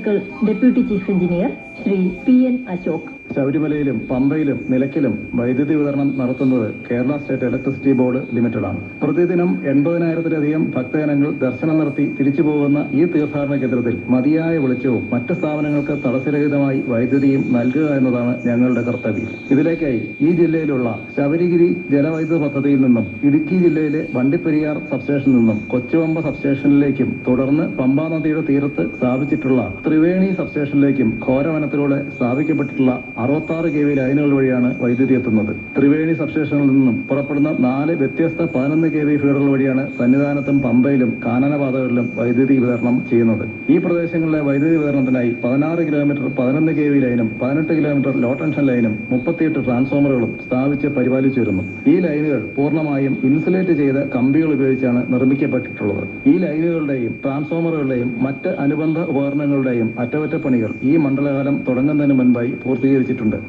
Circle deputy chief engineer Shri PN Ashok. ശബരിമലയിലും പമ്പയിലും നിലയ്ക്കലും വൈദ്യുതി വിതരണം നടത്തുന്നത് കേരള സ്റ്റേറ്റ് ഇലക്ട്രിസിറ്റി ബോർഡ് ലിമിറ്റഡാണ്. പ്രതിദിനം 80,000-ലധികം ഭക്തജനങ്ങൾ ദർശനം നടത്തി തിരിച്ചു പോകുന്ന ഈ തീർത്ഥാടന കേന്ദ്രത്തിൽ മതിയായ വെളിച്ചവും മറ്റ് സ്ഥാപനങ്ങൾക്ക് തടസ്സരഹിതമായി വൈദ്യുതിയും നൽകുക എന്നതാണ് ഞങ്ങളുടെ കർത്തവ്യം. ഇതിലേക്കായി ഈ ജില്ലയിലുള്ള ശബരിഗിരി ജലവൈദ്യുത പദ്ധതിയിൽ നിന്നും ഇടുക്കി ജില്ലയിലെ വണ്ടിപ്പെരിയാർ സബ്സ്റ്റേഷനിൽ നിന്നും കൊച്ചുപമ്പ സബ്സ്റ്റേഷനിലേക്കും തുടർന്ന് പമ്പാ നദിയുടെ തീരത്ത് സ്ഥാപിച്ചിട്ടുള്ള ത്രിവേണി സബ്സ്റ്റേഷനിലേക്കും ഘോരവനത്തിലൂടെ സ്ഥാപിക്കപ്പെട്ടിട്ടുള്ള 66 kV ലൈനുകൾ വഴിയാണ് വൈദ്യുതി എത്തുന്നത്. ത്രിവേണി സബ്സ്റ്റേഷനിൽ നിന്നും പുറപ്പെടുന്ന 4 വ്യത്യസ്ത 11 kV ഫീഡറുകൾ വഴിയാണ് സന്നിധാനത്തും പമ്പയിലും കാനനപാതകളിലും വൈദ്യുതി വിതരണം ചെയ്യുന്നത്. ഈ പ്രദേശങ്ങളിലെ വൈദ്യുതി വിതരണത്തിനായി 16 കിലോമീറ്റർ 11 kV ലൈനും 18 കിലോമീറ്റർ ലോ ടെൻഷൻ ലൈനും 38 ട്രാൻസ്ഫോമറുകളും സ്ഥാപിച്ച് പരിപാലിച്ചു വരുന്നു. ഈ ലൈനുകൾ പൂർണ്ണമായും ഇൻസുലേറ്റ് ചെയ്ത കമ്പികൾ ഉപയോഗിച്ചാണ് നിർമ്മിക്കപ്പെട്ടിട്ടുള്ളത്. ഈ ലൈനുകളുടെയും ട്രാൻസ്ഫോമറുകളുടെയും മറ്റ് അനുബന്ധ ഉപകരണങ്ങളുടെയും അറ്റകുറ്റപ്പണികൾ ഈ മണ്ഡലകാലം തുടങ്ങുന്നതിന് മുൻപായി പൂർത്തീകരിച്ചിട്ടുണ്ട്.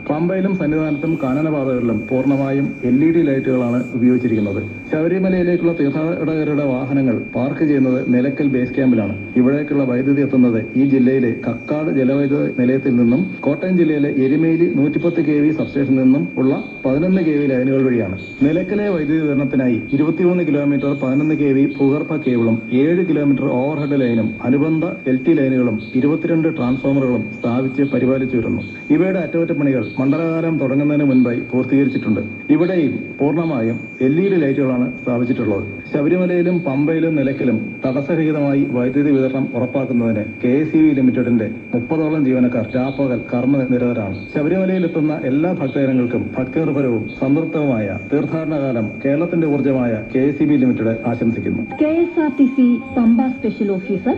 പമ്പയിലും സന്നിധാനത്തും കാനനപാതകളിലും പൂർണ്ണമായും LED ലൈറ്റുകളാണ് ഉപയോഗിച്ചിരിക്കുന്നത്. ശബരിമലയിലേക്കുള്ള തീർത്ഥാടകരുടെ വാഹനങ്ങൾ പാർക്ക് ചെയ്യുന്നത് നിലയ്ക്കൽ ബേസ് ക്യാമ്പിലാണ്. ഇവിടേക്കുള്ള വൈദ്യുതി എത്തുന്നത് ഈ ജില്ലയിലെ കക്കാട് ജലവൈദ്യുത നിലയത്തിൽ നിന്നും കോട്ടയം ജില്ലയിലെ എരുമേലി 110 kV സബ്സ്റ്റേഷനിൽ നിന്നും ഉള്ള 11 kV ലൈനുകൾ വഴിയാണ്. നിലയ്ക്കലെ വൈദ്യുതി വിതരണത്തിനായി 23 കിലോമീറ്റർ 11 kV ഭൂഗർഭ കേബിളും 7 കിലോമീറ്റർ ഓവർഹെഡ് ലൈനും അനുബന്ധ LT ലൈനുകളും 22 ട്രാൻസ്ഫോമറുകളും സ്ഥാപിച്ച് പരിപാലിച്ചു വരുന്നു. ഇവയുടെ അറ്റകുറ്റപ്പണികൾ മണ്ഡലകാലം തുടങ്ങുന്നതിന് മുൻപായി പൂർത്തീകരിച്ചിട്ടുണ്ട്. ഇവിടെയും പൂർണ്ണമായും LED ലൈറ്റുകളാണ് സ്ഥാപിച്ചിട്ടുള്ളത്. ശബരിമലയിലും പമ്പയിലും നിലയ്ക്കലും തടസ്സരഹിതമായി വൈദ്യുതി വിതരണം ഉറപ്പാക്കുന്നതിന് KSEB ലിമിറ്റഡിന്റെ 30ഓളം ജീവനക്കാർ രാപ്പകൽ കർമ്മനിരതരാണ്. ശബരിമലയിലെത്തുന്ന എല്ലാ ഭക്തജനങ്ങൾക്കും ഭക്തിനിർഭരവും സംതൃപ്തവുമായ തീർത്ഥാടനകാലം കേരളത്തിന്റെ ഊർജ്ജമായ KSEB ലിമിറ്റഡ് ആശംസിക്കുന്നു. KSRTC Pampa special officer